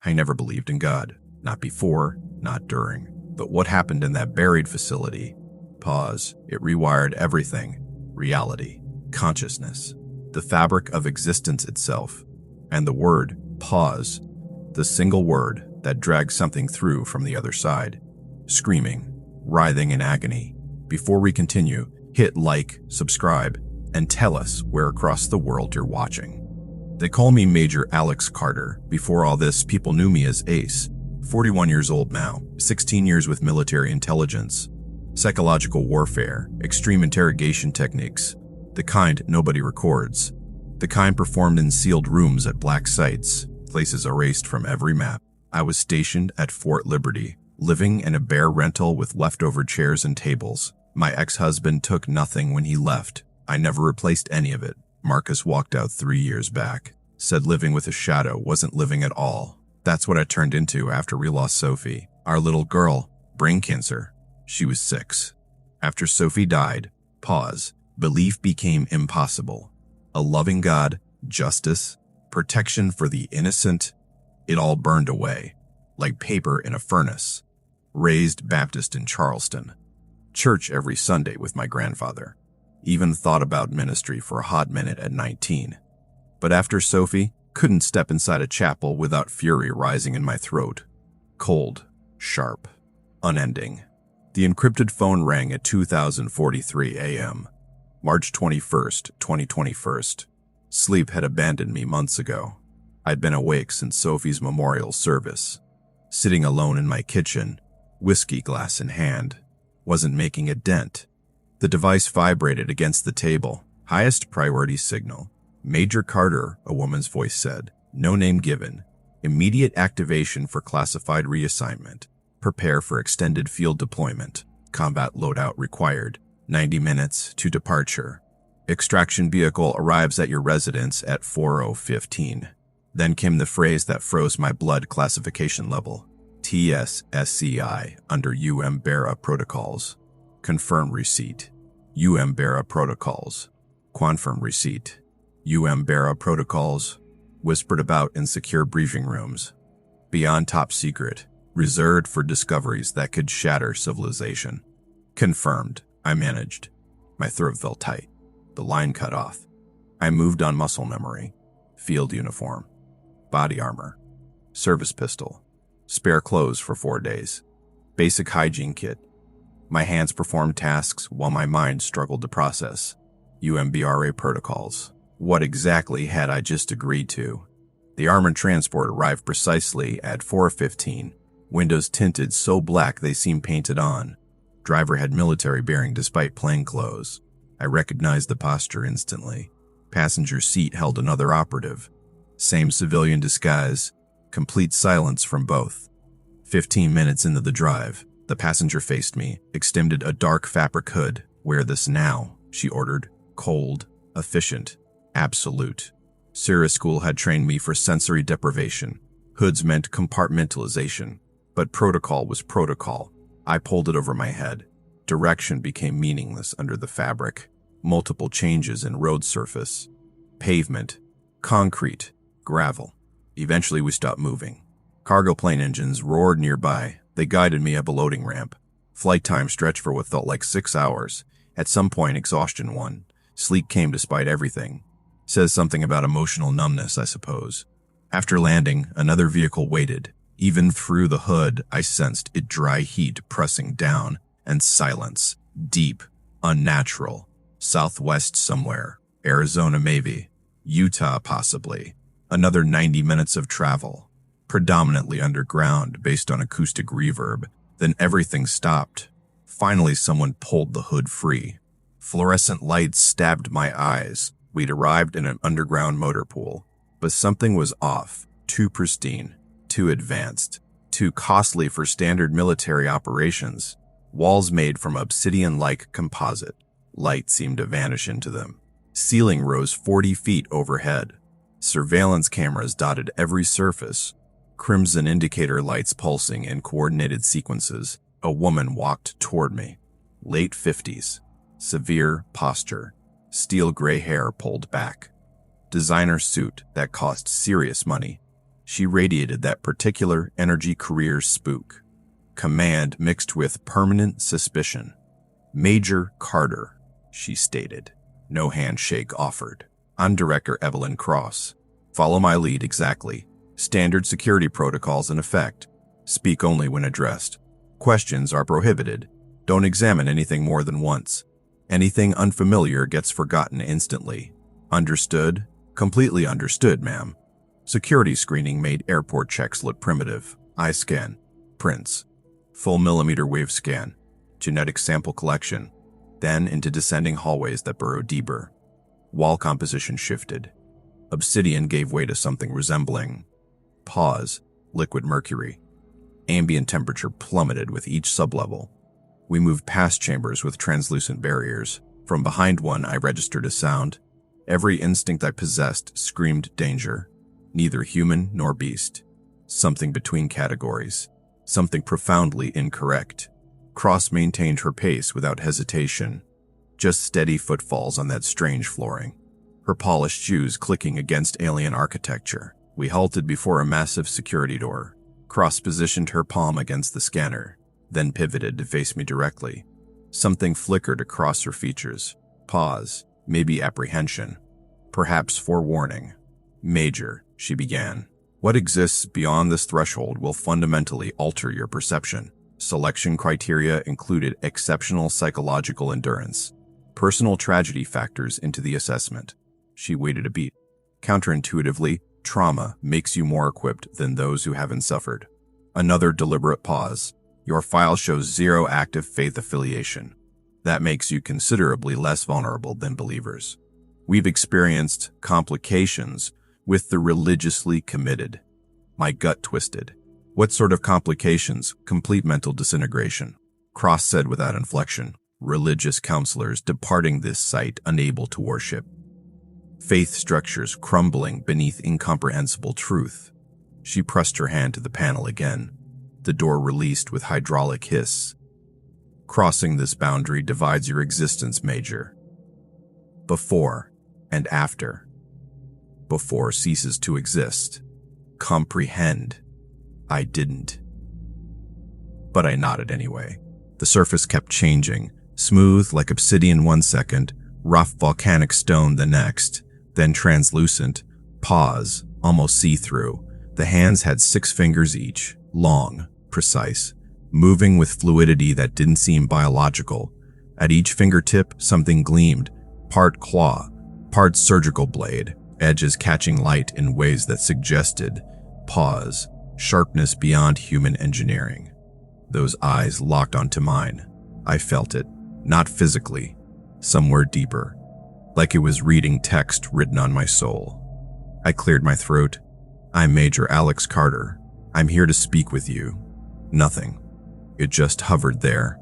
I never believed in God. Not before, not during. But what happened in that buried facility? Pause. It rewired everything. Reality. Consciousness. The fabric of existence itself. And the word, pause. The single word that dragged something through from the other side. Screaming. Writhing in agony. Before we continue, hit like, subscribe, and tell us where across the world you're watching. They call me Major Alex Carter. Before all this, people knew me as Ace. 41 years old now, 16 years with military intelligence, psychological warfare, extreme interrogation techniques, the kind nobody records, the kind performed in sealed rooms at black sites, places erased from every map. I was stationed at Fort Liberty, living in a bare rental with leftover chairs and tables. My ex-husband took nothing when he left. I never replaced any of it. Marcus walked out 3 years back, said living with a shadow wasn't living at all. That's what I turned into after we lost Sophie, our little girl, brain cancer. She was 6. After Sophie died, pause, belief became impossible. A loving God, justice, protection for the innocent, it all burned away, like paper in a furnace. Raised Baptist in Charleston. Church every Sunday with my grandfather. Even thought about ministry for a hot minute at 19. But after Sophie, couldn't step inside a chapel without fury rising in my throat. Cold, sharp, unending. The encrypted phone rang at 2043 a.m. March 21st, 2021. Sleep had abandoned me months ago. I'd been awake since Sophie's memorial service. Sitting alone in my kitchen, whiskey glass in hand. Wasn't making a dent. The device vibrated against the table. Highest priority signal. Major Carter, a woman's voice said. No name given. Immediate activation for classified reassignment. Prepare for extended field deployment. Combat loadout required. 90 minutes to departure. Extraction vehicle arrives at your residence at 40:15. Then came the phrase that froze my blood classification level. TSSCI under UM-BERA protocols. Confirm receipt. UM-BERA protocols. Confirm receipt. UM-BERA protocols. Whispered about in secure briefing rooms. Beyond top secret. Reserved for discoveries that could shatter civilization. Confirmed. I managed. My throat felt tight. The line cut off. I moved on muscle memory. Field uniform. Body armor. Service pistol. Spare clothes for 4 days. Basic hygiene kit. My hands performed tasks while my mind struggled to process. UM-BRA protocols. What exactly had I just agreed to? The armored transport arrived precisely at 4:15. Windows tinted so black they seemed painted on. Driver had military bearing despite plainclothes. I recognized the posture instantly. Passenger seat held another operative. Same civilian disguise. Complete silence from both. 15 minutes into the drive, the passenger faced me, extended a dark fabric hood. Wear this now, she ordered. Cold, efficient, absolute. Sarah School had trained me for sensory deprivation. Hoods meant compartmentalization, but protocol was protocol. I pulled it over my head. Direction became meaningless under the fabric. Multiple changes in road surface. Pavement, concrete, gravel. Eventually we stopped moving. Cargo plane engines roared nearby. They guided me up a loading ramp. Flight time stretched for what felt like 6 hours. At some point, exhaustion won. Sleep came despite everything. Says something about emotional numbness, I suppose. After landing, another vehicle waited. Even through the hood, I sensed its dry heat pressing down, and silence. Deep, unnatural. Southwest somewhere. Arizona maybe. Utah possibly. Another 90 minutes of travel. Predominantly underground based on acoustic reverb. Then everything stopped. Finally someone pulled the hood free. Fluorescent lights stabbed my eyes. We'd arrived in an underground motor pool. But something was off. Too pristine. Too advanced. Too costly for standard military operations. Walls made from obsidian-like composite. Light seemed to vanish into them. Ceiling rose 40 feet overhead. Surveillance cameras dotted every surface. Crimson indicator lights pulsing in coordinated sequences. A woman walked toward me. Late 50s. Severe posture. Steel gray hair pulled back. Designer suit that cost serious money. She radiated that particular energy career spook. Command mixed with permanent suspicion. "Major Carter," she stated. No handshake offered. "I'm Director Evelyn Cross. Follow my lead exactly. Standard security protocols in effect. Speak only when addressed. Questions are prohibited. Don't examine anything more than once. Anything unfamiliar gets forgotten instantly. Understood?" "Completely understood, ma'am." Security screening made airport checks look primitive. Eye scan. Prints. Full millimeter wave scan. Genetic sample collection. Then into descending hallways that burrowed deeper. Wall composition shifted. Obsidian gave way to something resembling liquid mercury. Ambient temperature plummeted with each sublevel. We moved past chambers with translucent barriers. From behind one, I registered a sound. Every instinct I possessed screamed danger. Neither human nor beast. Something between categories. Something profoundly incorrect. Cross maintained her pace without hesitation. Just steady footfalls on that strange flooring. Her polished shoes clicking against alien architecture. We halted before a massive security door. Cross positioned her palm against the scanner, then pivoted to face me directly. Something flickered across her features. Pause, maybe apprehension, perhaps forewarning. "Major," she began, "what exists beyond this threshold will fundamentally alter your perception. Selection criteria included exceptional psychological endurance. Personal tragedy factors into the assessment." She waited a beat. "Counterintuitively, trauma makes you more equipped than those who haven't suffered." Another deliberate pause. "Your file shows 0 active faith affiliation. That makes you considerably less vulnerable than believers. We've experienced complications with the religiously committed." My gut twisted. "What sort of complications?" "Complete mental disintegration," Cross said without inflection. "Religious counselors departing this site unable to worship. Faith structures crumbling beneath incomprehensible truth." She pressed her hand to the panel again. The door released with hydraulic hiss. "Crossing this boundary divides your existence, Major. Before and after. Before ceases to exist. Comprehend." I didn't. But I nodded anyway. The surface kept changing, smooth like obsidian one second, rough volcanic stone the next, then translucent, almost see-through. The hands had 6 fingers each, long, precise, moving with fluidity that didn't seem biological. At each fingertip, something gleamed, part claw, part surgical blade, edges catching light in ways that suggested sharpness beyond human engineering. Those eyes locked onto mine. I felt it, not physically, somewhere deeper, like it was reading text written on my soul. I cleared my throat. "I'm Major Alex Carter. I'm here to speak with you." Nothing. It just hovered there,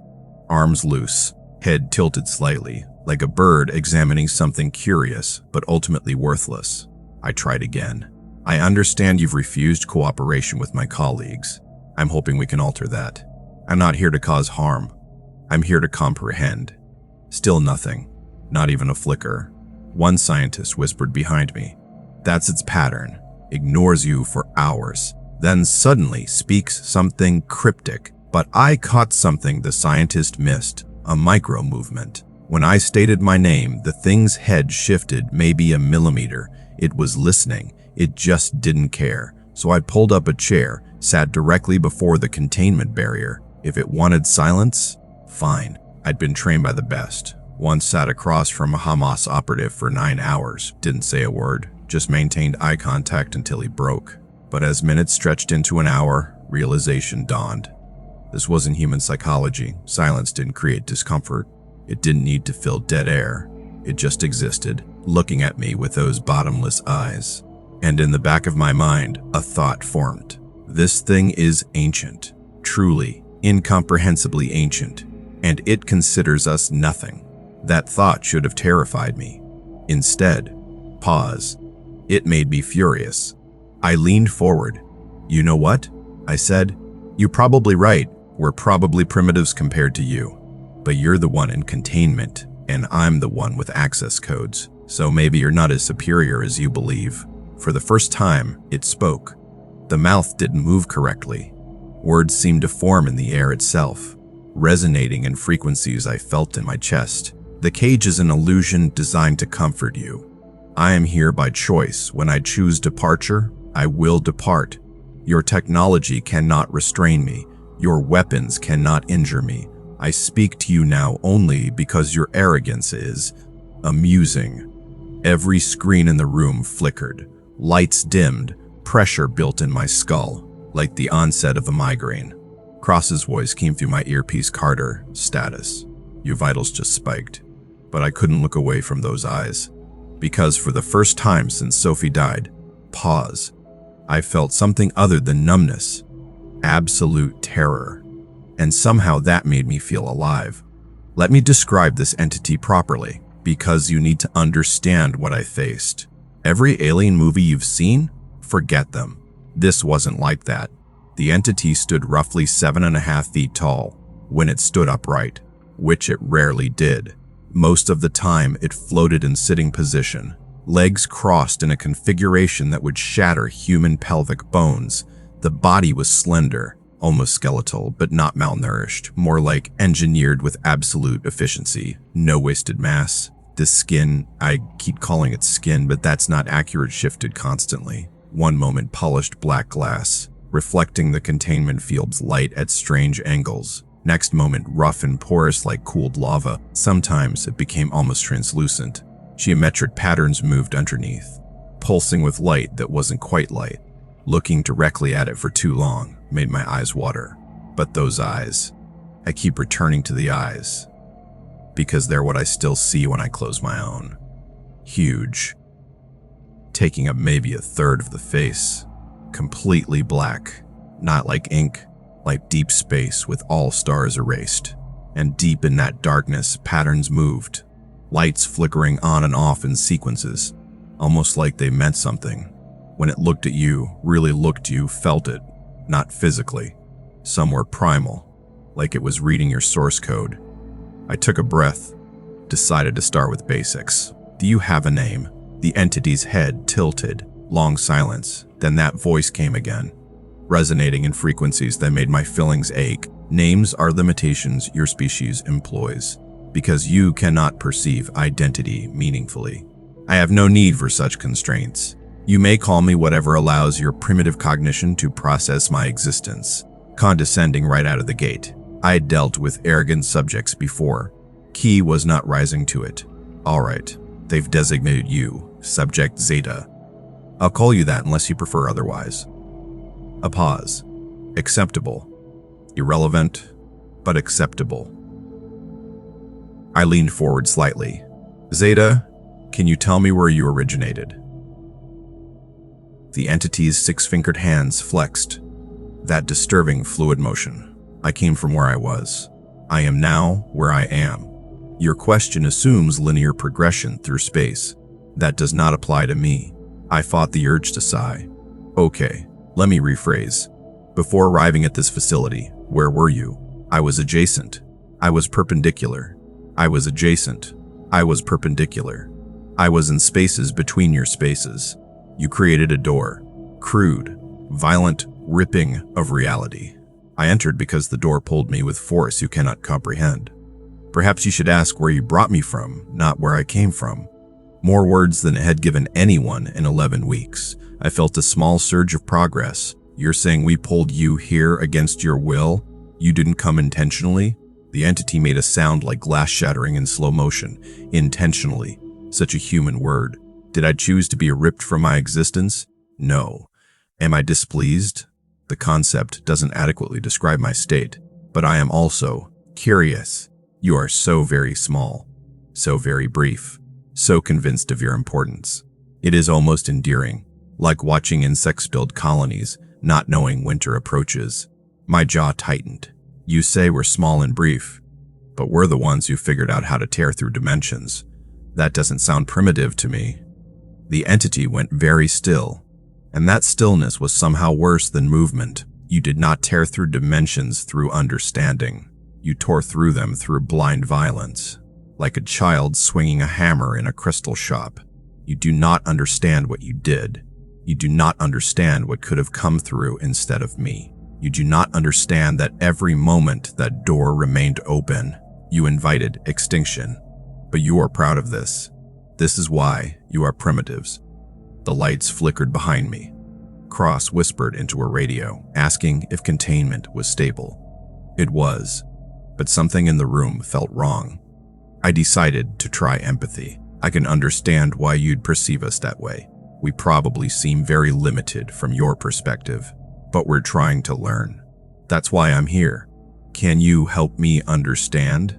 arms loose, head tilted slightly, like a bird examining something curious but ultimately worthless. I tried again. "I understand you've refused cooperation with my colleagues. I'm hoping we can alter that. I'm not here to cause harm. I'm here to comprehend." Still nothing. Not even a flicker. One scientist whispered behind me. "That's its pattern. Ignores you for hours. Then suddenly speaks something cryptic." But I caught something the scientist missed. A micro-movement. When I stated my name, the thing's head shifted maybe a millimeter. It was listening. It just didn't care. So I pulled up a chair, sat directly before the containment barrier. If it wanted silence, fine. I'd been trained by the best. Once sat across from a Hamas operative for 9 hours. Didn't say a word, just maintained eye contact until he broke. But as minutes stretched into an hour, realization dawned. This wasn't human psychology. Silence didn't create discomfort. It didn't need to fill dead air. It just existed, looking at me with those bottomless eyes. And in the back of my mind, a thought formed. This thing is ancient, truly, incomprehensibly ancient, and it considers us nothing. That thought should have terrified me. Instead, it made me furious. I leaned forward. "You know what?" I said. "You're probably right. We're probably primitives compared to you. But you're the one in containment, and I'm the one with access codes. So maybe you're not as superior as you believe." For the first time, it spoke. The mouth didn't move correctly. Words seemed to form in the air itself, resonating in frequencies I felt in my chest. The cage is an illusion designed to comfort you. I am here by choice. When I choose departure, I will depart. Your technology cannot restrain me. Your weapons cannot injure me. I speak to you now only because your arrogance is amusing. Every screen in the room flickered. Lights dimmed. Pressure built in my skull, like the onset of a migraine. Cross's voice came through my earpiece. Carter, status. Your vitals just spiked. But I couldn't look away from those eyes. Because for the first time since Sophie died, pause, I felt something other than numbness. Absolute terror. And somehow that made me feel alive. Let me describe this entity properly, because you need to understand what I faced. Every alien movie you've seen? Forget them. This wasn't like that. The entity stood roughly 7.5 feet tall when it stood upright, which it rarely did. Most of the time, it floated in sitting position, legs crossed in a configuration that would shatter human pelvic bones. The body was slender, almost skeletal, but not malnourished, more like engineered with absolute efficiency. No wasted mass. The skin, I keep calling it skin, but that's not accurate, shifted constantly. One moment polished black glass, reflecting the containment field's light at strange angles. Next moment rough and porous like cooled lava. Sometimes it became almost translucent. Geometric patterns moved underneath, pulsing with light that wasn't quite light. Looking directly at it for too long made my eyes water. But those eyes, I keep returning to the eyes, because they're what I still see when I close my own. Huge, taking up maybe a third of the face, completely black, not like ink, like deep space with all stars erased. And deep in that darkness, patterns moved, lights flickering on and off in sequences, almost like they meant something. When it looked at you, really looked you, felt it, not physically, somewhere primal, like it was reading your source code. I took a breath, decided to start with basics. Do you have a name? The entity's head tilted, long silence, then that voice came again, resonating in frequencies that made my fillings ache. Names are limitations your species employs, because you cannot perceive identity meaningfully. I have no need for such constraints. You may call me whatever allows your primitive cognition to process my existence. Condescending right out of the gate. I had dealt with arrogant subjects before. Key was not rising to it. All right, they've designated you, Subject Zeta. I'll call you that unless you prefer otherwise. A pause. Acceptable. Irrelevant, but acceptable. I leaned forward slightly. Zeta, can you tell me where you originated? The entity's six-fingered hands flexed. That disturbing fluid motion. I came from where I was. I am now where I am. Your question assumes linear progression through space. That does not apply to me. I fought the urge to sigh. Okay, let me rephrase. Before arriving at this facility, where were you? I was adjacent. I was perpendicular. I was adjacent. I was perpendicular. I was in spaces between your spaces. You created a door. Crude, violent ripping of reality. I entered because the door pulled me with force you cannot comprehend. Perhaps you should ask where you brought me from, not where I came from. More words than it had given anyone in 11 weeks. I felt a small surge of progress. You're saying we pulled you here against your will? You didn't come intentionally? The entity made a sound like glass shattering in slow motion. Intentionally. Such a human word. Did I choose to be ripped from my existence? No. Am I displeased? The concept doesn't adequately describe my state, but I am also curious. You are so very small, so very brief, so convinced of your importance. It is almost endearing, like watching insects build colonies, not knowing winter approaches. My jaw tightened. You say we're small and brief, but we're the ones who figured out how to tear through dimensions. That doesn't sound primitive to me. The entity went very still, and that stillness was somehow worse than movement. You did not tear through dimensions through understanding. You tore through them through blind violence, like a child swinging a hammer in a crystal shop. You do not understand what you did. You do not understand what could have come through instead of me. You do not understand that every moment that door remained open, you invited extinction. But you are proud of this. This is why you are primitives. The lights flickered behind me. Cross whispered into a radio, asking if containment was stable. It was, but something in the room felt wrong. I decided to try empathy. I can understand why you'd perceive us that way. We probably seem very limited from your perspective, but we're trying to learn. That's why I'm here. Can you help me understand?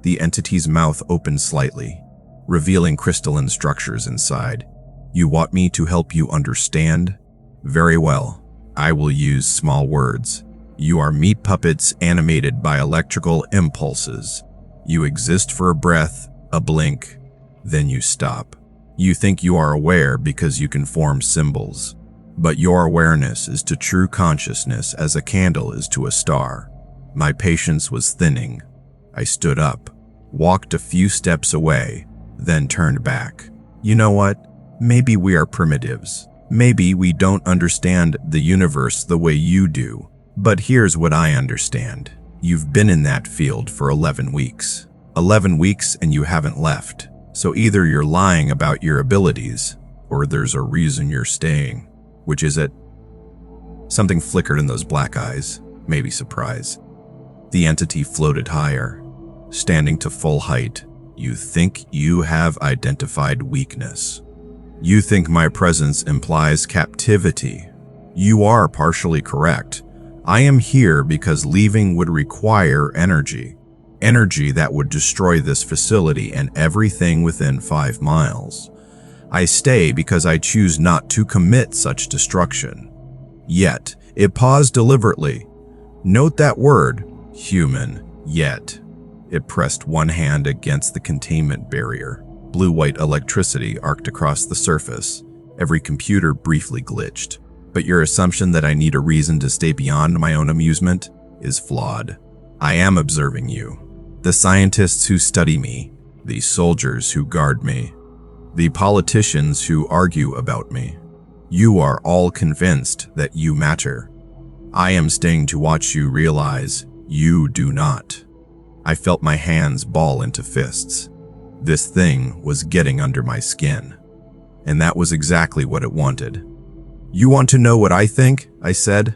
The entity's mouth opened slightly, revealing crystalline structures inside. You want me to help you understand? Very well. I will use small words. You are meat puppets animated by electrical impulses. You exist for a breath, a blink, then you stop. You think you are aware because you can form symbols, but your awareness is to true consciousness as a candle is to a star. My patience was thinning. I stood up, walked a few steps away, then turned back. You know what? Maybe we are primitives. Maybe we don't understand the universe the way you do. But here's what I understand. You've been in that field for 11 weeks. 11 weeks and you haven't left. So either you're lying about your abilities, or there's a reason you're staying. Which is it? Something flickered in those black eyes, maybe surprise. The entity floated higher, standing to full height. You think you have identified weakness. You think my presence implies captivity. You are partially correct. I am here because leaving would require energy. Energy that would destroy this facility and everything within 5 miles. I stay because I choose not to commit such destruction. Yet, it paused deliberately. Note that word, human, yet. It pressed one hand against the containment barrier. Blue-white electricity arced across the surface. Every computer briefly glitched. But your assumption that I need a reason to stay beyond my own amusement is flawed. I am observing you. The scientists who study me, the soldiers who guard me, the politicians who argue about me. You are all convinced that you matter. I am staying to watch you realize you do not. I felt my hands ball into fists. This thing was getting under my skin. And that was exactly what it wanted. You want to know what I think? I said,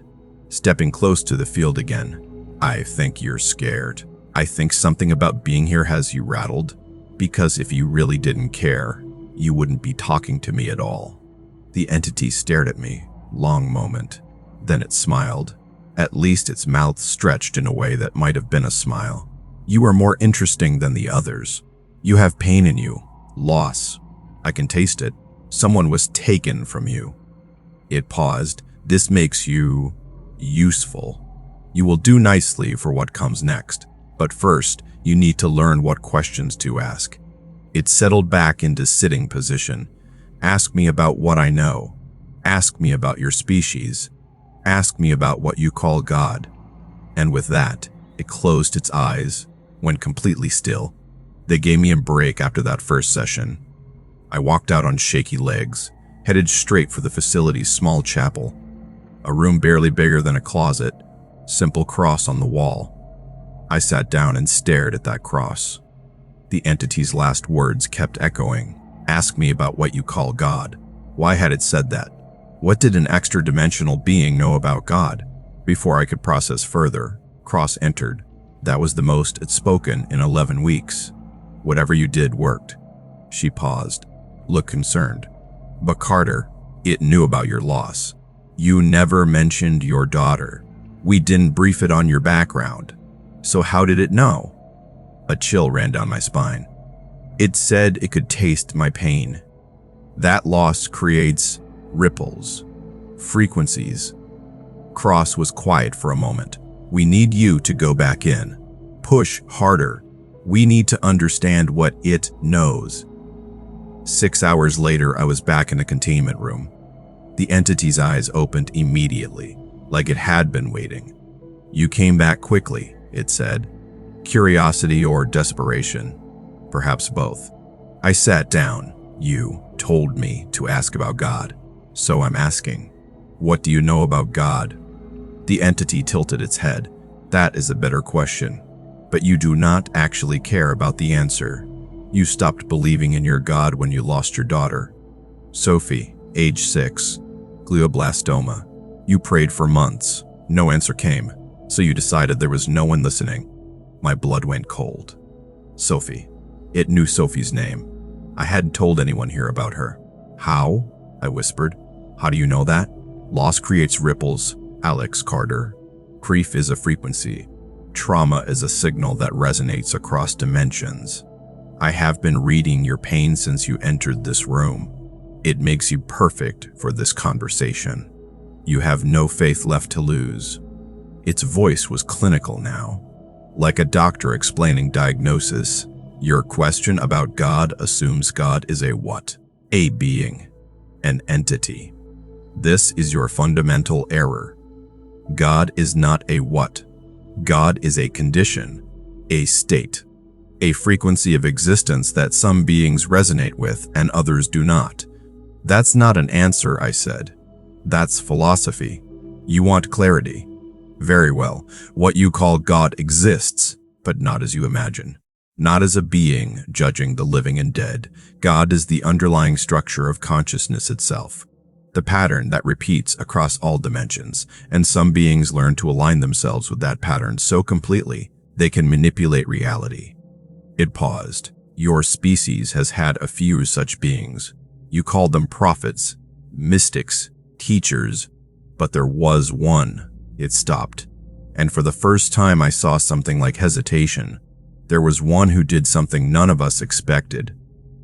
stepping close to the field again. I think you're scared. I think something about being here has you rattled, because if you really didn't care, you wouldn't be talking to me at all. The entity stared at me, long moment. Then it smiled. At least its mouth stretched in a way that might have been a smile. You are more interesting than the others. You have pain in you, loss. I can taste it. Someone was taken from you. It paused. This makes you useful. You will do nicely for what comes next. But first, you need to learn what questions to ask. It settled back into sitting position. Ask me about what I know. Ask me about your species. Ask me about what you call God. And with that, it closed its eyes, went completely still. They gave me a break after that first session. I walked out on shaky legs, headed straight for the facility's small chapel. A room barely bigger than a closet, simple cross on the wall. I sat down and stared at that cross. The entity's last words kept echoing. Ask me about what you call God. Why had it said that? What did an extra-dimensional being know about God? Before I could process further, Cross entered. That was the most it's spoken in 11 weeks. Whatever you did worked. She paused, looked concerned. But Carter, it knew about your loss. You never mentioned your daughter. We didn't brief it on your background. So how did it know? A chill ran down my spine. It said it could taste my pain. That loss creates ripples, frequencies. Cross was quiet for a moment. We need you to go back in. Push harder. We need to understand what it knows. 6 hours later, I was back in a containment room. The entity's eyes opened immediately, like it had been waiting. You came back quickly, it said. Curiosity or desperation? Perhaps both. I sat down. You told me to ask about God. So I'm asking, what do you know about God? The entity tilted its head. That is a better question. But you do not actually care about the answer. You stopped believing in your God when you lost your daughter. Sophie, age 6, glioblastoma. You prayed for months. No answer came, so you decided there was no one listening. My blood went cold. Sophie. It knew Sophie's name. I hadn't told anyone here about her. How? I whispered. How do you know that? Loss creates ripples, Alex Carter. Grief is a frequency. Trauma is a signal that resonates across dimensions. I have been reading your pain since you entered this room. It makes you perfect for this conversation. You have no faith left to lose. Its voice was clinical now, like a doctor explaining diagnosis. Your question about God assumes God is a what? A being, an entity. This is your fundamental error. God is not a what. God is a condition, a state, a frequency of existence that some beings resonate with and others do not. That's not an answer, I said. That's philosophy. You want clarity. Very well. What you call God exists, but not as you imagine. Not as a being judging the living and dead. God is the underlying structure of consciousness itself, the pattern that repeats across all dimensions, and some beings learn to align themselves with that pattern so completely they can manipulate reality. It paused. Your species has had a few such beings. You called them prophets, mystics, teachers, but there was one. It stopped, and for the first time I saw something like hesitation. There was one who did something none of us expected,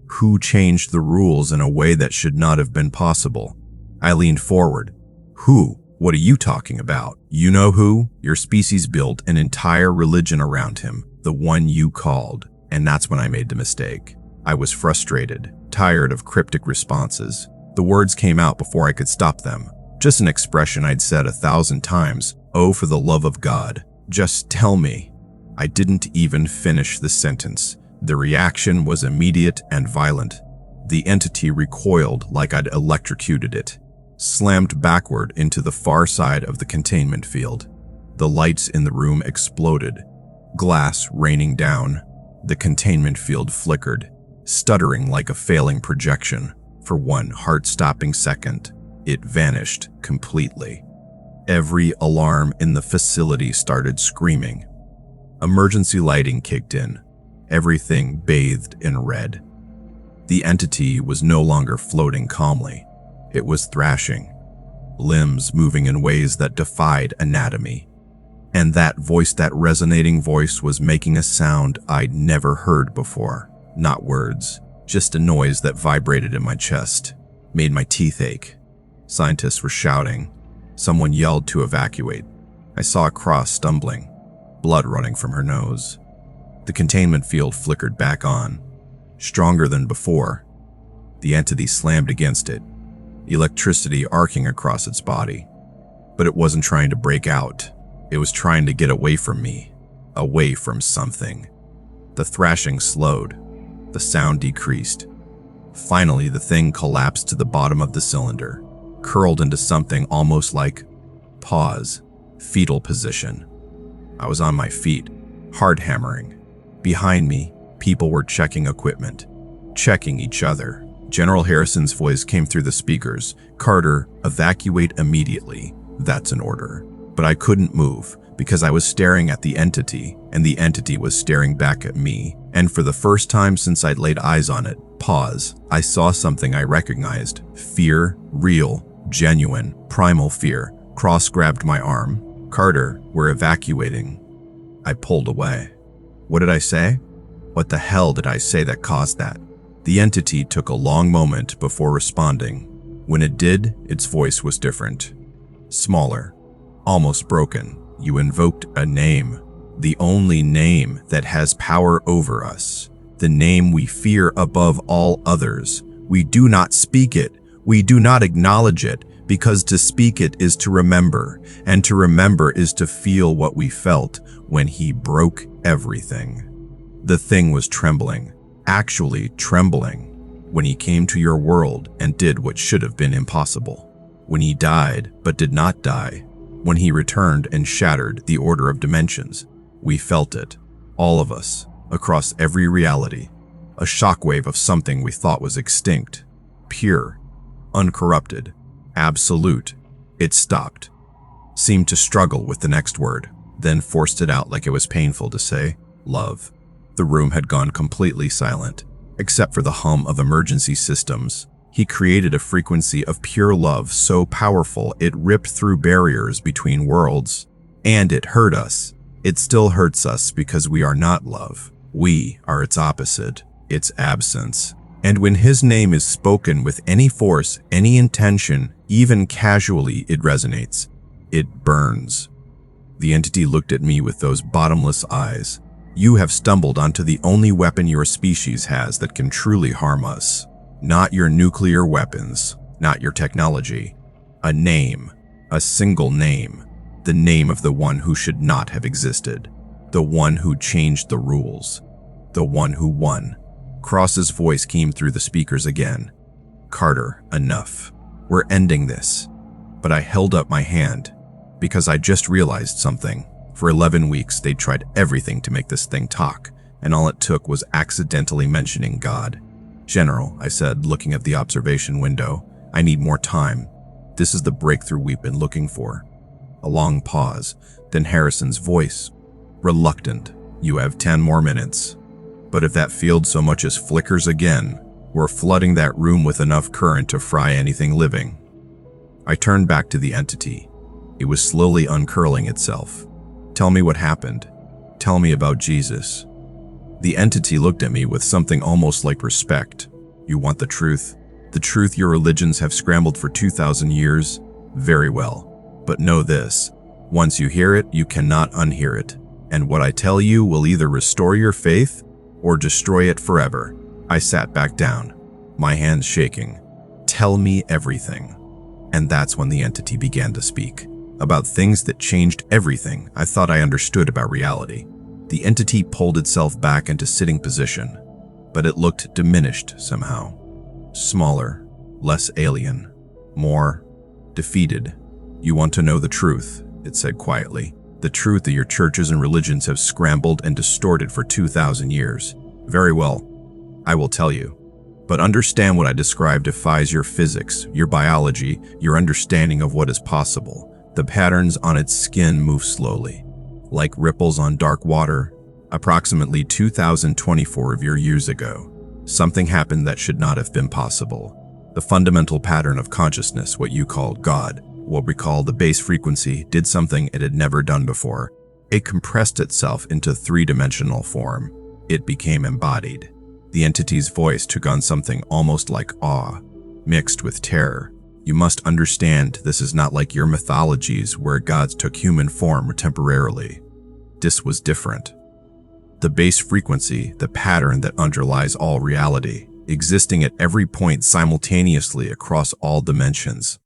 who changed the rules in a way that should not have been possible. I leaned forward. Who? What are you talking about? You know who? Your species built an entire religion around him, the one you called, and that's when I made the mistake. I was frustrated, tired of cryptic responses. The words came out before I could stop them. Just an expression I'd said 1,000 times. Oh, for the love of God, just tell me. I didn't even finish the sentence. The reaction was immediate and violent. The entity recoiled like I'd electrocuted it, slammed backward into the far side of the containment field. The lights in the room exploded, glass raining down. The containment field flickered, stuttering like a failing projection. For one heart-stopping second, it vanished completely. Every alarm in the facility started screaming. Emergency lighting kicked in, everything bathed in red. The entity was no longer floating calmly. It was thrashing, limbs moving in ways that defied anatomy. And that voice, that resonating voice, was making a sound I'd never heard before. Not words, just a noise that vibrated in my chest, made my teeth ache. Scientists were shouting. Someone yelled to evacuate. I saw a cross stumbling, blood running from her nose. The containment field flickered back on, stronger than before. The entity slammed against it, electricity arcing across its body. But it wasn't trying to break out. It was trying to get away from me, away from something. The thrashing slowed. The sound decreased. Finally, the thing collapsed to the bottom of the cylinder, curled into something almost like pause, fetal position. I was on my feet, hard hammering. Behind me, people were checking equipment, checking each other. General Harrison's voice came through the speakers. Carter, evacuate immediately. That's an order. But I couldn't move because I was staring at the entity, and the entity was staring back at me. And for the first time since I'd laid eyes on it, pause, I saw something I recognized. Fear, real, genuine, primal fear. Cross grabbed my arm. Carter, we're evacuating. I pulled away. What did I say? What the hell did I say that caused that? The entity took a long moment before responding. When it did, its voice was different. Smaller, almost broken. You invoked a name. The only name that has power over us. The name we fear above all others. We do not speak it. We do not acknowledge it, because to speak it is to remember, and to remember is to feel what we felt when he broke everything. The thing was trembling, actually trembling. when he came to your world and did what should have been impossible, when he died but did not die, when he returned and shattered the order of dimensions. We felt it, all of us, across every reality, a shockwave of something we thought was extinct, pure, uncorrupted, absolute. It stopped, seemed to struggle with the next word, then forced it out like it was painful to say, love. The room had gone completely silent, except for the hum of emergency systems. He created a frequency of pure love so powerful it ripped through barriers between worlds. And it hurt us. It still hurts us because we are not love. We are its opposite, its absence. And when his name is spoken with any force, any intention, even casually, it resonates. It burns. The entity looked at me with those bottomless eyes. You have stumbled onto the only weapon your species has that can truly harm us. Not your nuclear weapons, not your technology. A name, a single name. The name of the one who should not have existed. The one who changed the rules. The one who won. Cross's voice came through the speakers again. Carter, enough. We're ending this. But I held up my hand because I just realized something. For 11 weeks, they tried everything to make this thing talk, and all it took was accidentally mentioning God. General, I said, looking at the observation window, I need more time. This is the breakthrough we've been looking for. A long pause, then Harrison's voice. Reluctant. You have 10 more minutes. But if that field so much as flickers again, we're flooding that room with enough current to fry anything living. I turned back to the entity. It was slowly uncurling itself. Tell me what happened. Tell me about Jesus. The entity looked at me with something almost like respect. You want the truth? The truth your religions have scrambled for 2,000 years? Very well. But know this. Once you hear it, you cannot unhear it. And what I tell you will either restore your faith or destroy it forever. I sat back down, my hands shaking. Tell me everything. And that's when the entity began to speak. About things that changed everything I thought I understood about reality. The entity pulled itself back into sitting position, but it looked diminished somehow. Smaller, less alien, more defeated. You want to know the truth, it said quietly. The truth that your churches and religions have scrambled and distorted for 2,000 years. Very well, I will tell you. But understand what I describe defies your physics, your biology, your understanding of what is possible. The patterns on its skin move slowly, like ripples on dark water. Approximately 2024 of your years ago, something happened that should not have been possible. The fundamental pattern of consciousness, what you call God, what we call the base frequency, did something it had never done before. It compressed itself into three-dimensional form. It became embodied. The entity's voice took on something almost like awe, mixed with terror. You must understand this is not like your mythologies where gods took human form temporarily. This was different. The base frequency, the pattern that underlies all reality, existing at every point simultaneously across all dimensions.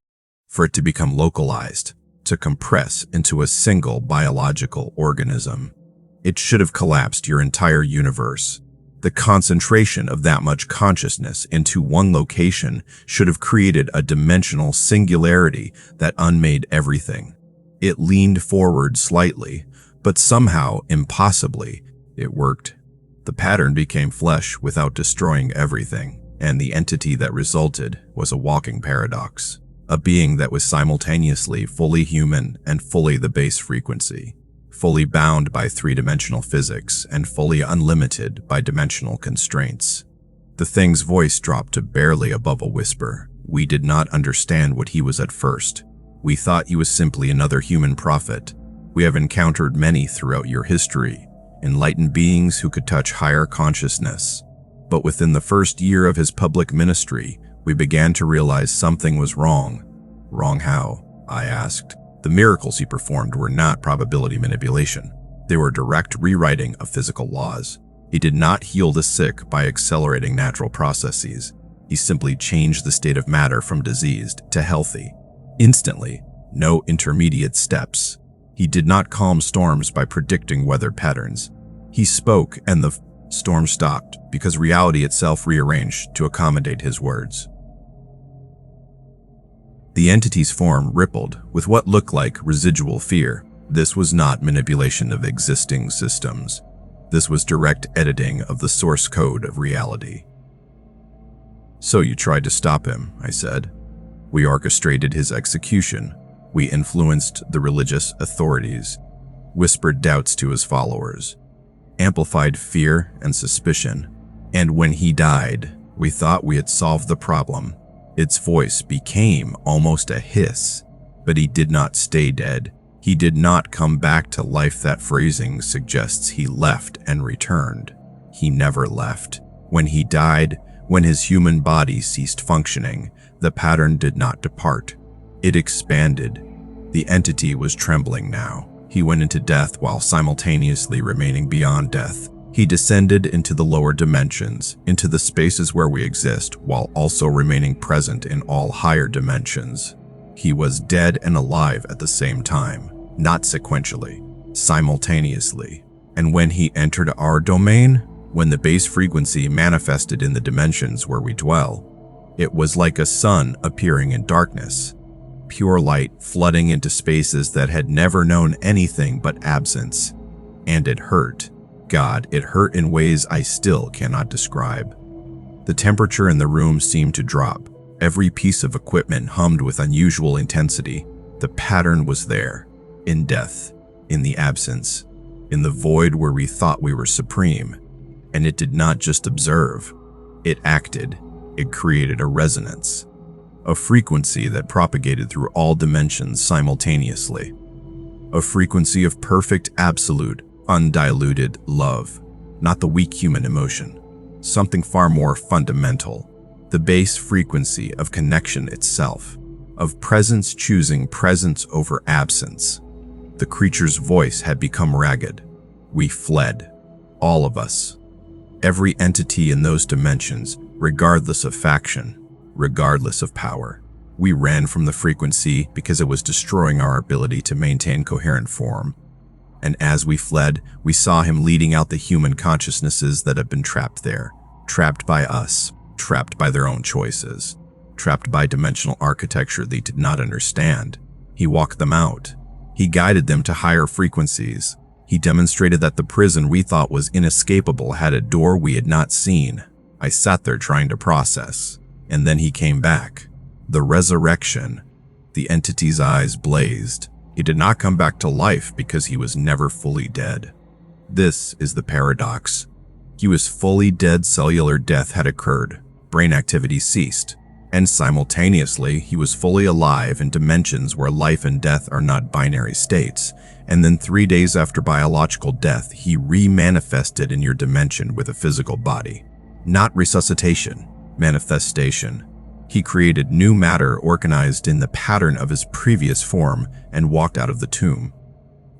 For it to become localized, to compress into a single biological organism. It should have collapsed your entire universe. The concentration of that much consciousness into one location should have created a dimensional singularity that unmade everything. It leaned forward slightly, but somehow, impossibly, it worked. The pattern became flesh without destroying everything, and the entity that resulted was a walking paradox. A being that was simultaneously fully human and fully the base frequency. Fully bound by three-dimensional physics and fully unlimited by dimensional constraints. The thing's voice dropped to barely above a whisper. We did not understand what he was at first. We thought he was simply another human prophet. We have encountered many throughout your history, enlightened beings who could touch higher consciousness. But within the first year of his public ministry, we began to realize something was wrong. Wrong how? I asked. The miracles he performed were not probability manipulation. They were direct rewriting of physical laws. He did not heal the sick by accelerating natural processes. He simply changed the state of matter from diseased to healthy. Instantly, no intermediate steps. He did not calm storms by predicting weather patterns. He spoke and the Storm stopped because reality itself rearranged to accommodate his words. The entity's form rippled with what looked like residual fear. This was not manipulation of existing systems. This was direct editing of the source code of reality. "So you tried to stop him," I said. "We orchestrated his execution. We influenced the religious authorities, whispered doubts to his followers, amplified fear and suspicion. And when he died, we thought we had solved the problem." Its voice became almost a hiss, but he did not stay dead. He did not come back to life. That phrasing suggests he left and returned. He never left. When he died, when his human body ceased functioning, the pattern did not depart. It expanded. The entity was trembling now. He went into death while simultaneously remaining beyond death. He descended into the lower dimensions, into the spaces where we exist, while also remaining present in all higher dimensions. He was dead and alive at the same time, not sequentially, simultaneously. And when he entered our domain, when the base frequency manifested in the dimensions where we dwell, it was like a sun appearing in darkness, pure light flooding into spaces that had never known anything but absence. And it hurt. God, it hurt in ways I still cannot describe. The temperature in the room seemed to drop. Every piece of equipment hummed with unusual intensity. The pattern was there, in death, in the absence, in the void where we thought we were supreme. And it did not just observe. It acted. It created a resonance, a frequency that propagated through all dimensions simultaneously. A frequency of perfect, absolute, undiluted love, not the weak human emotion, something far more fundamental, the base frequency of connection itself, of presence choosing presence over absence. The creature's voice had become ragged. We fled, all of us, every entity in those dimensions, regardless of faction, regardless of power. We ran from the frequency because it was destroying our ability to maintain coherent form. And as we fled, we saw him leading out the human consciousnesses that had been trapped there, trapped by us, trapped by their own choices, trapped by dimensional architecture they did not understand. He walked them out. He guided them to higher frequencies. He demonstrated that the prison we thought was inescapable had a door we had not seen. I sat there trying to process. And then he came back. The resurrection. The entity's eyes blazed. He did not come back to life because he was never fully dead. This is the paradox. He was fully dead. Cellular death had occurred. Brain activity ceased. And simultaneously, he was fully alive in dimensions where life and death are not binary states. And then 3 days after biological death, he re-manifested in your dimension with a physical body. Not resuscitation, manifestation. He created new matter organized in the pattern of his previous form and walked out of the tomb.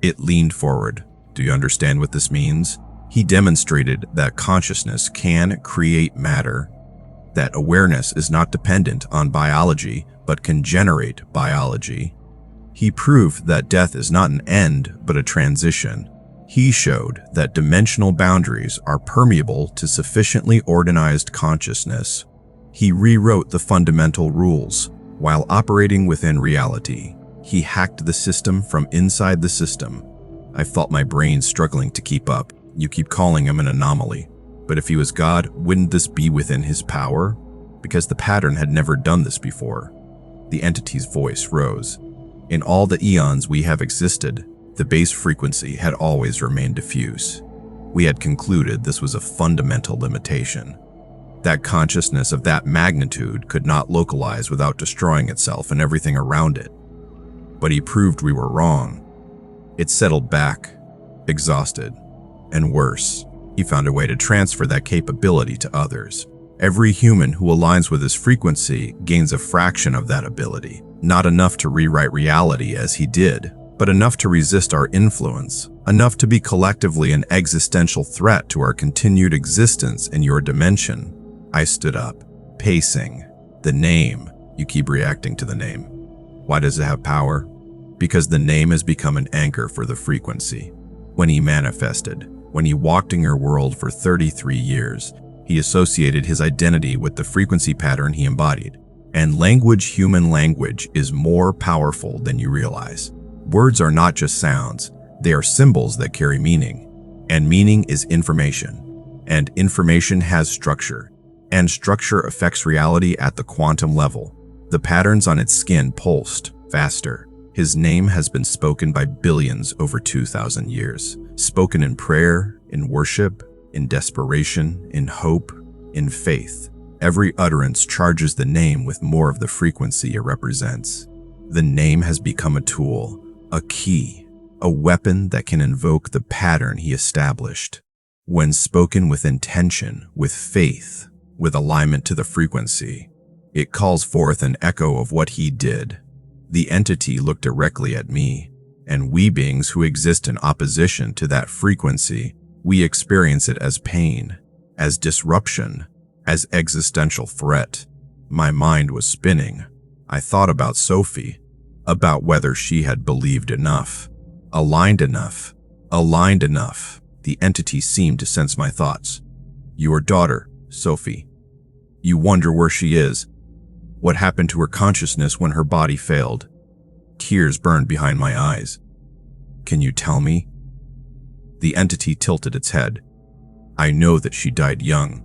It leaned forward. Do you understand what this means? He demonstrated that consciousness can create matter, that awareness is not dependent on biology but can generate biology. He proved that death is not an end but a transition. He showed that dimensional boundaries are permeable to sufficiently organized consciousness. He rewrote the fundamental rules. While operating within reality, he hacked the system from inside the system. I felt my brain struggling to keep up. You keep calling him an anomaly. But if he was God, wouldn't this be within his power? Because the pattern had never done this before. The entity's voice rose. In all the eons we have existed, the base frequency had always remained diffuse. We had concluded this was a fundamental limitation. That consciousness of that magnitude could not localize without destroying itself and everything around it. But he proved we were wrong. It settled back, exhausted, and worse, he found a way to transfer that capability to others. Every human who aligns with his frequency gains a fraction of that ability, not enough to rewrite reality as he did, but enough to resist our influence, enough to be collectively an existential threat to our continued existence in your dimension. I stood up, pacing. The name. You keep reacting to the name. Why does it have power? Because the name has become an anchor for the frequency. When he manifested, When he walked in your world for 33 years, he associated his identity with the frequency pattern he embodied. And language, human language, is more powerful than you realize. Words are not just sounds, they are symbols that carry meaning. And meaning is information. And information has structure. And structure affects reality at the quantum level. The patterns on its skin pulsed faster. His name has been spoken by billions over 2,000 years. Spoken in prayer, in worship, in desperation, in hope, in faith. Every utterance charges the name with more of the frequency it represents. The name has become a tool, a key, a weapon that can invoke the pattern he established. When spoken with intention, with faith, with alignment to the frequency, it calls forth an echo of what he did. The entity looked directly at me, and we beings who exist in opposition to that frequency, we experience it as pain, as disruption, as existential threat. My mind was spinning. I thought about Sophie, about whether she had believed enough, aligned enough, aligned enough. The entity seemed to sense my thoughts. Your daughter, Sophie. You wonder where she is. What happened to her consciousness when her body failed? Tears burned behind my eyes. Can you tell me? The entity tilted its head. I know that she died young,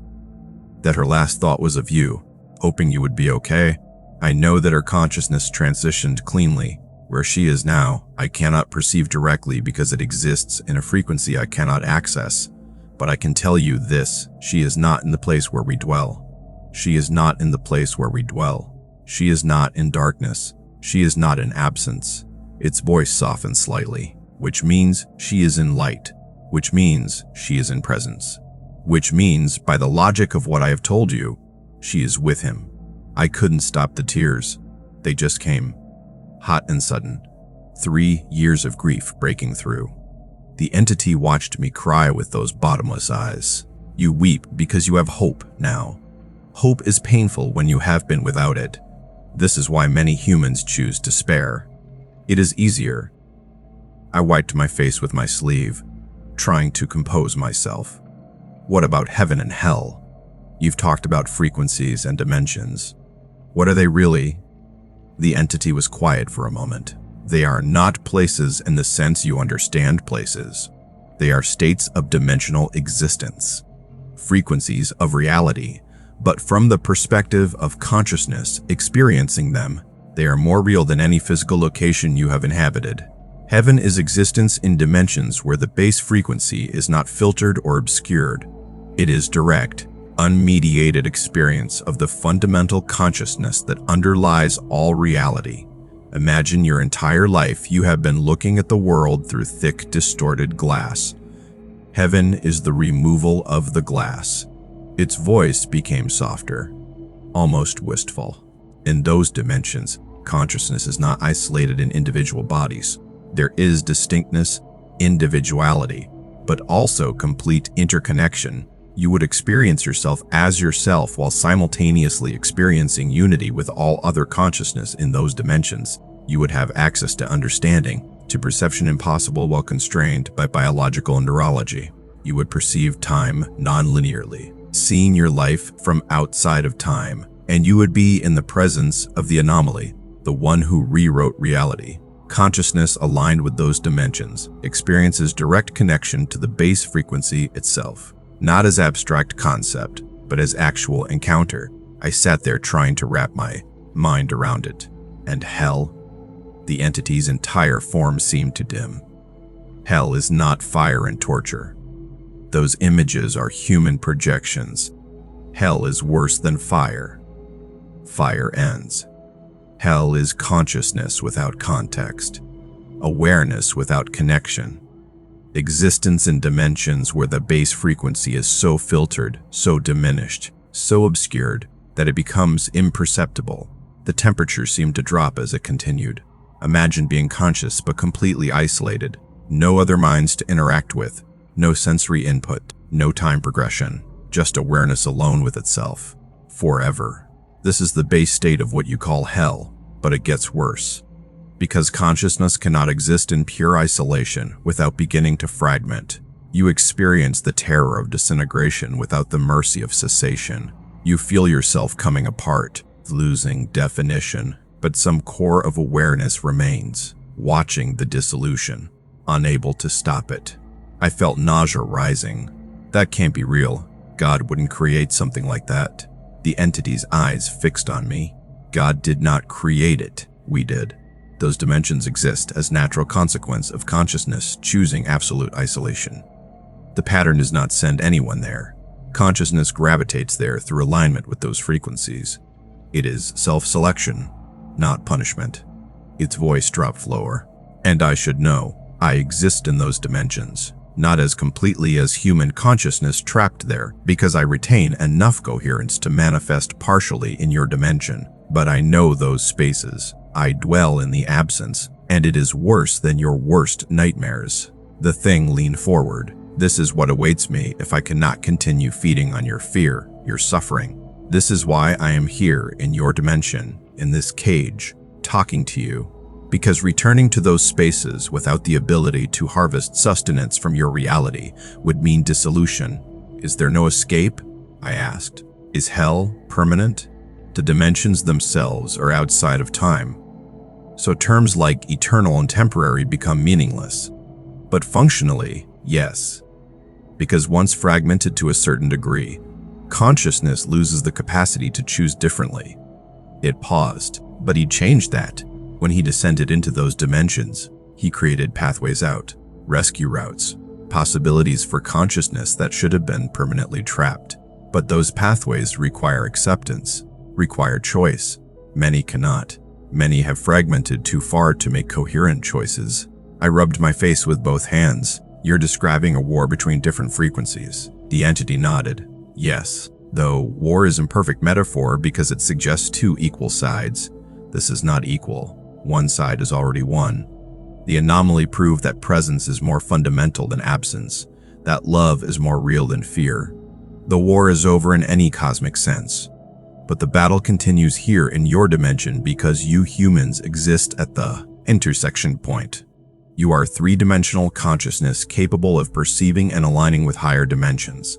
that her last thought was of you, hoping you would be okay. I know that her consciousness transitioned cleanly. Where she is now, I cannot perceive directly because it exists in a frequency I cannot access. But I can tell you this, she is not in the place where we dwell. She is not in the place where we dwell. She is not in darkness. She is not in absence. Its voice softened slightly, which means she is in light, which means she is in presence, which means, by the logic of what I have told you, she is with him. I couldn't stop the tears. They just came, hot and sudden. 3 years of grief breaking through. The entity watched me cry with those bottomless eyes. You weep because you have hope now. Hope is painful when you have been without it. This is why many humans choose despair. It is easier. I wiped my face with my sleeve, trying to compose myself. What about heaven and hell? You've talked about frequencies and dimensions. What are they really? The entity was quiet for a moment. They are not places in the sense you understand places. They are states of dimensional existence, frequencies of reality. But from the perspective of consciousness experiencing them, they are more real than any physical location you have inhabited. Heaven is existence in dimensions where the base frequency is not filtered or obscured. It is direct, unmediated experience of the fundamental consciousness that underlies all reality. Imagine your entire life you have been looking at the world through thick, distorted glass. Heaven is the removal of the glass. Its voice became softer, almost wistful. In those dimensions, consciousness is not isolated in individual bodies. There is distinctness, individuality, but also complete interconnection. You would experience yourself as yourself while simultaneously experiencing unity with all other consciousness in those dimensions. You would have access to understanding, to perception impossible while constrained by biological neurology. You would perceive time non-linearly, seeing your life from outside of time, and you would be in the presence of the anomaly, the one who rewrote reality. Consciousness aligned with those dimensions experiences direct connection to the base frequency itself, not as abstract concept, but as actual encounter. I sat there trying to wrap my mind around it. And hell? The entity's entire form seemed to dim. Hell is not fire and torture. Those images are human projections. Hell is worse than fire. Fire ends. Hell is consciousness without context, awareness without connection, existence in dimensions where the base frequency is so filtered, so diminished, so obscured that it becomes imperceptible. The temperature seemed to drop as it continued. Imagine being conscious but completely isolated, no other minds to interact with, no sensory input, no time progression, just awareness alone with itself. Forever. This is the base state of what you call hell, but it gets worse. Because consciousness cannot exist in pure isolation without beginning to fragment. You experience the terror of disintegration without the mercy of cessation. You feel yourself coming apart, losing definition, but some core of awareness remains, watching the dissolution, unable to stop it. I felt nausea rising. That can't be real. God wouldn't create something like that. The entity's eyes fixed on me. God did not create it. We did. Those dimensions exist as natural consequence of consciousness choosing absolute isolation. The pattern does not send anyone there. Consciousness gravitates there through alignment with those frequencies. It is self-selection, not punishment. Its voice dropped lower. And I should know, I exist in those dimensions, not as completely as human consciousness trapped there, because I retain enough coherence to manifest partially in your dimension. But I know those spaces. I dwell in the absence, and it is worse than your worst nightmares. The thing leaned forward. This is what awaits me if I cannot continue feeding on your fear, your suffering. This is why I am here in your dimension, in this cage, talking to you. Because returning to those spaces without the ability to harvest sustenance from your reality would mean dissolution. Is there no escape? I asked. Is hell permanent? The dimensions themselves are outside of time. So terms like eternal and temporary become meaningless. But functionally, yes. Because once fragmented to a certain degree, consciousness loses the capacity to choose differently. It paused, but he changed that. When he descended into those dimensions, he created pathways out, rescue routes, possibilities for consciousness that should have been permanently trapped. But those pathways require acceptance, require choice. Many cannot. Many have fragmented too far to make coherent choices. I rubbed my face with both hands. You're describing a war between different frequencies. The entity nodded. Yes, though war is an imperfect metaphor because it suggests two equal sides. This is not equal. One side is already won. The anomaly proved that presence is more fundamental than absence, that love is more real than fear. The war is over in any cosmic sense. But the battle continues here in your dimension because you humans exist at the intersection point. You are three-dimensional consciousness capable of perceiving and aligning with higher dimensions.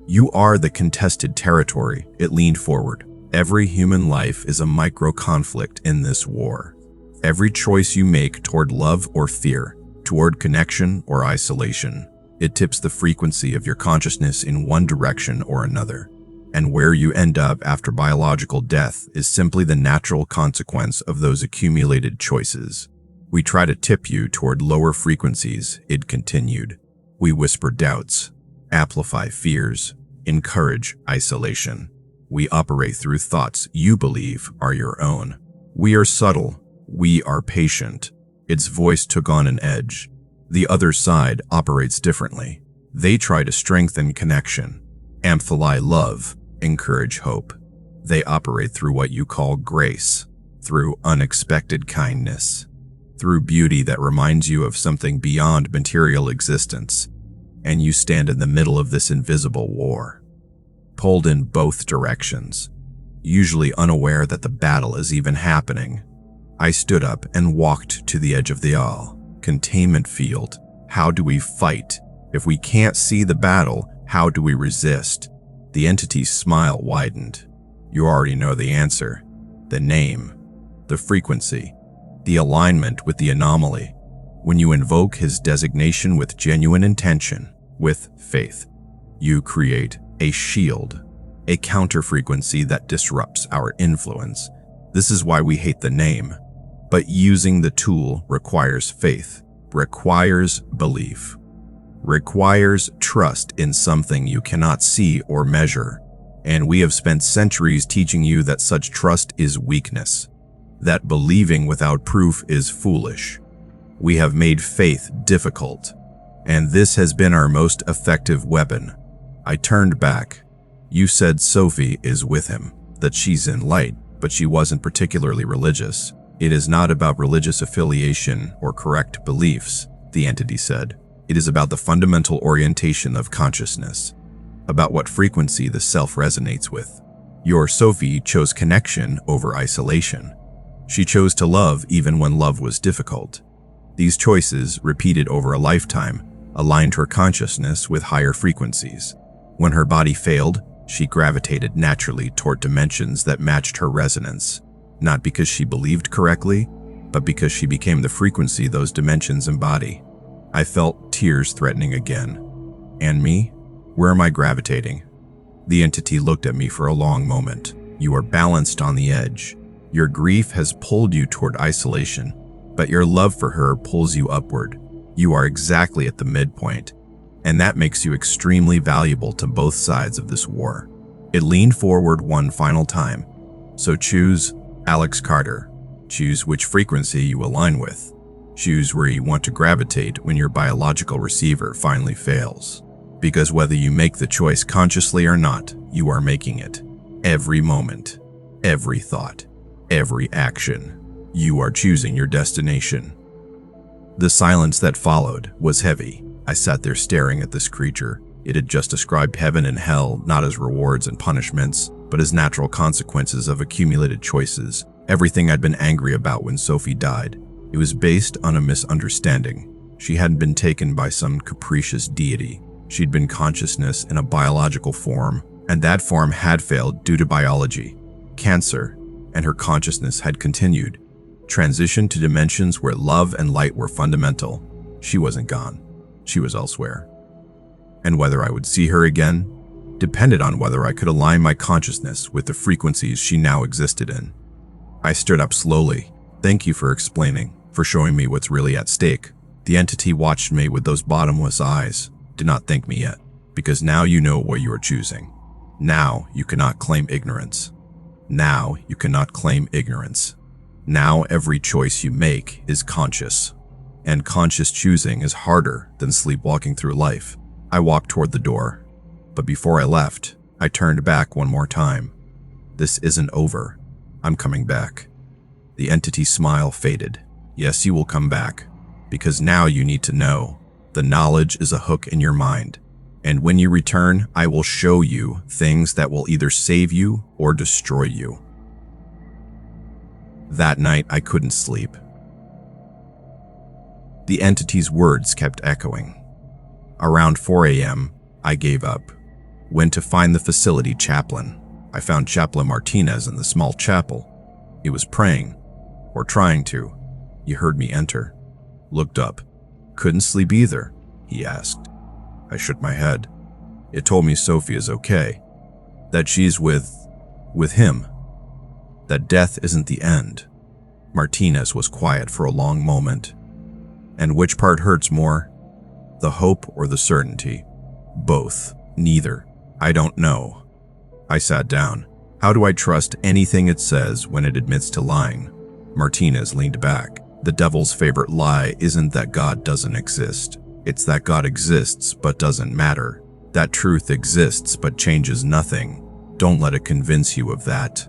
You are the contested territory. It leaned forward. Every human life is a micro-conflict in this war. Every choice you make toward love or fear, toward connection or isolation, it tips the frequency of your consciousness in one direction or another. And where you end up after biological death is simply the natural consequence of those accumulated choices. We try to tip you toward lower frequencies, it continued. We whisper doubts, amplify fears, encourage isolation. We operate through thoughts you believe are your own. We are subtle. We are patient. Its voice took on an edge. The other side operates differently. They try to strengthen connection, amplify love, encourage hope. They operate through what you call grace, through unexpected kindness, through beauty that reminds you of something beyond material existence, and you stand in the middle of this invisible war, pulled in both directions, usually unaware that the battle is even happening. I stood up and walked to the edge of the aisle. Containment field. How do we fight? If we can't see the battle, how do we resist? The entity's smile widened. You already know the answer. The name. The frequency. The alignment with the anomaly. When you invoke his designation with genuine intention, with faith, you create a shield, a counter-frequency that disrupts our influence. This is why we hate the name. But using the tool requires faith, requires belief, requires trust in something you cannot see or measure. And we have spent centuries teaching you that such trust is weakness, that believing without proof is foolish. We have made faith difficult, and this has been our most effective weapon. I turned back. You said Sophie is with him, that she's in light, but she wasn't particularly religious. It is not about religious affiliation or correct beliefs, the entity said. It is about the fundamental orientation of consciousness, about what frequency the self resonates with. Your Sophie chose connection over isolation. She chose to love even when love was difficult. These choices, repeated over a lifetime, aligned her consciousness with higher frequencies. When her body failed, she gravitated naturally toward dimensions that matched her resonance, not because she believed correctly, but because she became the frequency those dimensions embody. I felt tears threatening again. And me? Where am I gravitating? The entity looked at me for a long moment. You are balanced on the edge. Your grief has pulled you toward isolation, but your love for her pulls you upward. You are exactly at the midpoint, and that makes you extremely valuable to both sides of this war. It leaned forward one final time. So choose, Alex Carter. Choose which frequency you align with. Choose where you want to gravitate when your biological receiver finally fails. Because whether you make the choice consciously or not, you are making it. Every moment, every thought, every action, you are choosing your destination. The silence that followed was heavy. I sat there staring at this creature. It had just described heaven and hell not as rewards and punishments, but as natural consequences of accumulated choices. Everything I'd been angry about when Sophie died. It was based on a misunderstanding. She hadn't been taken by some capricious deity. She'd been consciousness in a biological form, and that form had failed due to biology, cancer, and her consciousness had continued, transitioned to dimensions where love and light were fundamental. She wasn't gone. She was elsewhere. And whether I would see her again depended on whether I could align my consciousness with the frequencies she now existed in. I stood up slowly. Thank you for explaining, for showing me what's really at stake. The entity watched me with those bottomless eyes. Do not thank me yet, because now you know what you are choosing. Now you cannot claim ignorance. Now you cannot claim ignorance. Now every choice you make is conscious, and conscious choosing is harder than sleepwalking through life. I walked toward the door, but before I left, I turned back one more time. This isn't over. I'm coming back. The entity's smile faded. Yes, you will come back, because now you need to know. The knowledge is a hook in your mind, and when you return, I will show you things that will either save you or destroy you. That night, I couldn't sleep. The entity's words kept echoing. Around 4 a.m., I gave up. Went to find the facility chaplain. I found Chaplain Martinez in the small chapel. He was praying, or trying to. He heard me enter. Looked up. Couldn't sleep either, he asked. I shook my head. It told me Sophie is okay. That she's with him. That death isn't the end. Martinez was quiet for a long moment. And which part hurts more? The hope or the certainty? Both. Neither. I don't know. I sat down. How do I trust anything it says when it admits to lying? Martinez leaned back. The devil's favorite lie isn't that God doesn't exist. It's that God exists but doesn't matter. That truth exists but changes nothing. Don't let it convince you of that.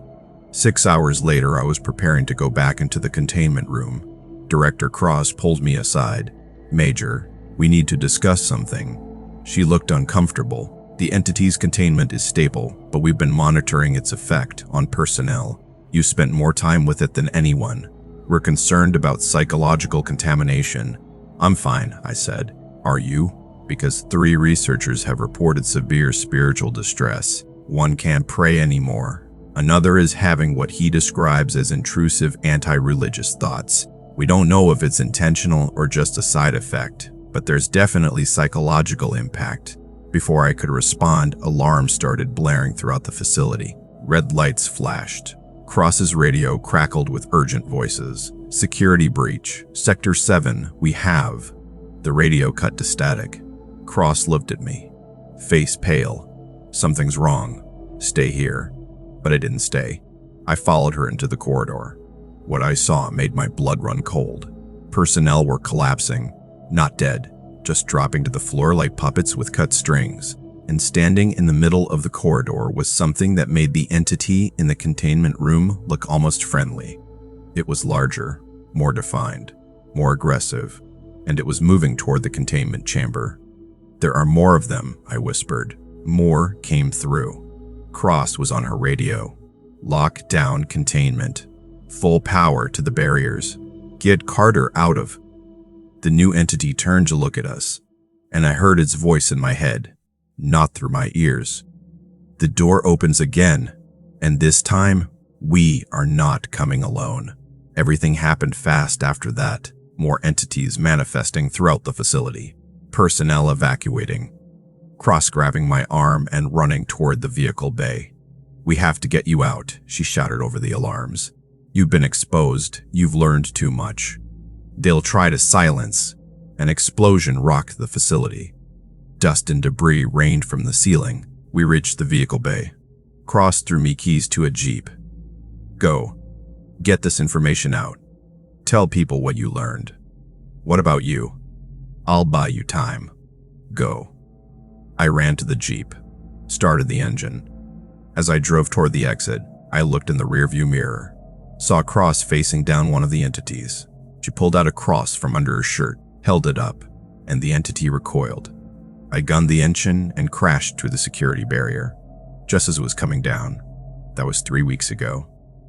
6 hours later, I was preparing to go back into the containment room. Director Cross pulled me aside. Major, we need to discuss something. She looked uncomfortable. The entity's containment is stable, but we've been monitoring its effect on personnel. You spent more time with it than anyone. We're concerned about psychological contamination. I'm fine, I said. Are you? Because 3 researchers have reported severe spiritual distress. One can't pray anymore. Another is having what he describes as intrusive anti-religious thoughts. We don't know if it's intentional or just a side effect, but there's definitely psychological impact. Before I could respond, alarms started blaring throughout the facility. Red lights flashed. Cross's radio crackled with urgent voices. Security breach. Sector 7, we have. The radio cut to static. Cross looked at me. Face pale. Something's wrong. Stay here. But I didn't stay. I followed her into the corridor. What I saw made my blood run cold. Personnel were collapsing. Not dead. Just dropping to the floor like puppets with cut strings. And standing in the middle of the corridor was something that made the entity in the containment room look almost friendly. It was larger, more defined, more aggressive, and it was moving toward the containment chamber. There are more of them, I whispered. More came through. Cross was on her radio. Lock down containment. Full power to the barriers. Get Carter out of. The new entity turned to look at us. and I heard its voice in my head, not through my ears. The door opens again, and this time, we are not coming alone. Everything happened fast after that. More entities manifesting throughout the facility. Personnel evacuating. Cross-grabbing my arm and running toward the vehicle bay. "We have to get you out," she shouted over the alarms. "You've been exposed. You've learned too much." They'll try to silence. An explosion rocked the facility. Dust and debris rained from the ceiling. We reached the vehicle bay. Cross threw me keys to a Jeep. "Go. Get this information out. Tell people what you learned." "What about you?" "I'll buy you time. Go." I ran to the Jeep, started the engine. As I drove toward the exit, I looked in the rearview mirror, saw Cross facing down one of the entities. She pulled out a cross from under her shirt, held it up, and the entity recoiled. I gunned the engine and crashed through the security barrier, just as it was coming down. That was 3 weeks ago.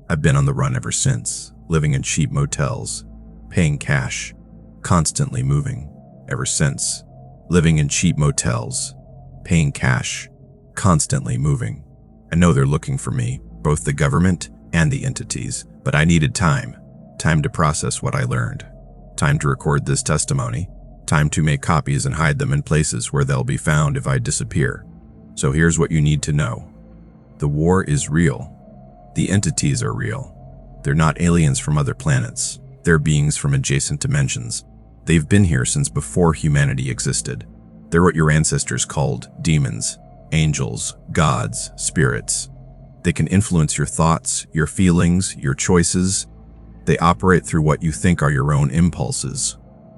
I've been on the run ever since, living in cheap motels, paying cash, constantly moving. Ever since, living in cheap motels, paying cash, constantly moving. I know they're looking for me, both the government and the entities, but I needed time. Time to process what I learned. Time to record this testimony. Time to make copies and hide them in places where they'll be found if I disappear. So here's what you need to know. The war is real. The entities are real. They're not aliens from other planets. They're beings from adjacent dimensions. They've been here since before humanity existed. They're what your ancestors called demons, angels, gods, spirits. They can influence your thoughts, your feelings, your choices. They operate through what you think are your own impulses.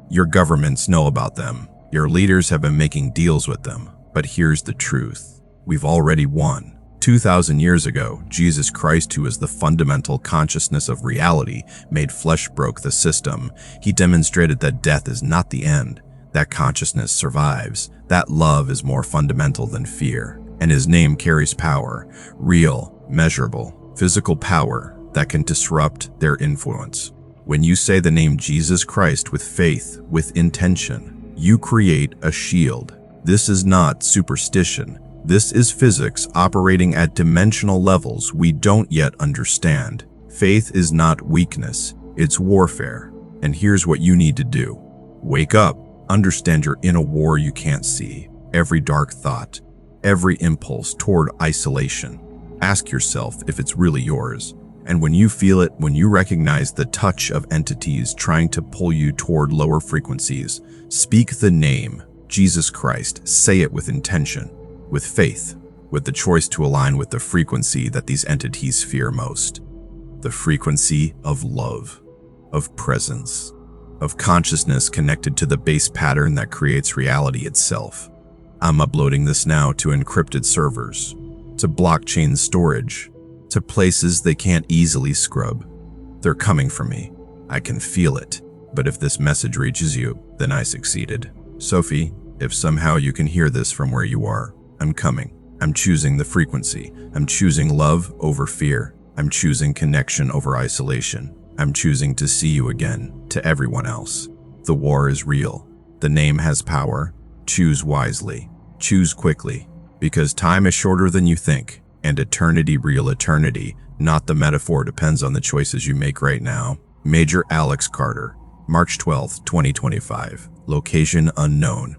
Your governments know about them. Your leaders have been making deals with them. But here's the truth. We've already won. 2,000 years ago, Jesus Christ, who is the fundamental consciousness of reality, made flesh, broke the system. He demonstrated that death is not the end. That consciousness survives. That love is more fundamental than fear. And his name carries power, real, measurable, physical power that can disrupt their influence. When you say the name Jesus Christ with faith, with intention, you create a shield. This is not superstition. This is physics operating at dimensional levels we don't yet understand. Faith is not weakness, it's warfare. And here's what you need to do. Wake up. Understand you're in a war you can't see. Every dark thought, every impulse toward isolation. Ask yourself if it's really yours. And when you feel it, when you recognize the touch of entities trying to pull you toward lower frequencies, speak the name, Jesus Christ. Say it with intention, with faith, with the choice to align with the frequency that these entities fear most. The frequency of love, of presence, of consciousness connected to the base pattern that creates reality itself. I'm uploading this now to encrypted servers, to blockchain storage, to places they can't easily scrub. They're coming for me. I can feel it. But if this message reaches you, then I succeeded. Sophie, if somehow you can hear this from where you are, I'm coming. I'm choosing the frequency. I'm choosing love over fear. I'm choosing connection over isolation. I'm choosing to see you again, to everyone else. The war is real. The name has power. Choose wisely. Choose quickly. Because time is shorter than you think, and eternity, real eternity, not the metaphor, depends on the choices you make right now. Major Alex Carter, March 12, 2025. Location unknown.